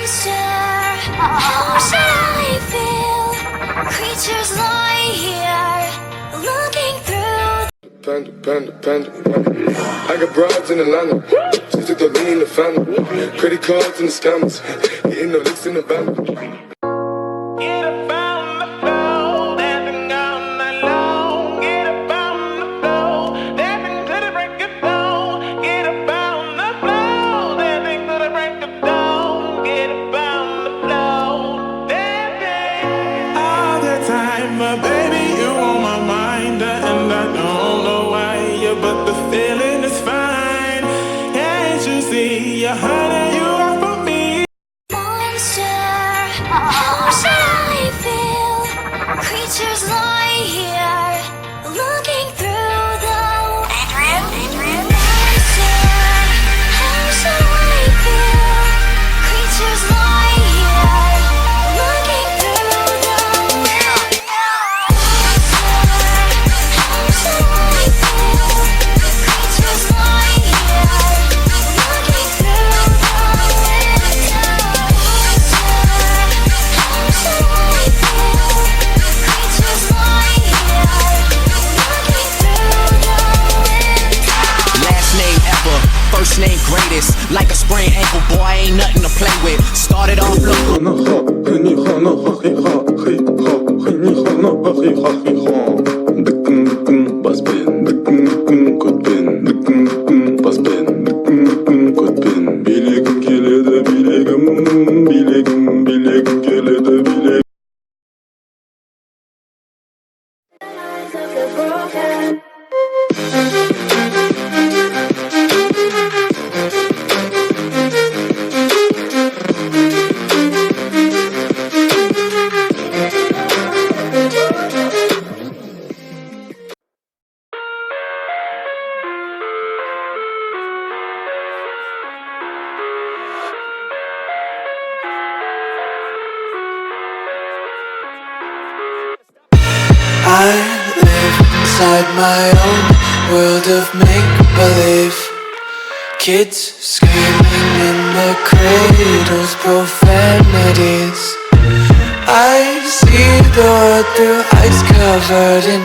How should I feel? Creatures lie here, looking through. Panda. I got broads in Atlanta. Just took the lean in the family. Credit cards and the scammers. Hitting the licks in the band. Get up on the floor, dancing all night long. Get up on the floor, dancing to the break of dawn. Get up on the floor, dancing to the break of dawn. Get up on the floor, dancing all the time, but baby, you on my mind, and I don't know why, but the feeling is fine. Can't you see, honey, you are for me. How should I feel? Creatures lie here, looking through the monster. How should I feel? Creatures lie here, looking through the monster. How should I feel? Creatures lie here, looking through the First name greatest, like a sprained ankle, boy, ain't nothing to play with. Started off low. I live inside my own world of make-believe. Kids screaming in the cradles, profanities. I see the world through ice covered in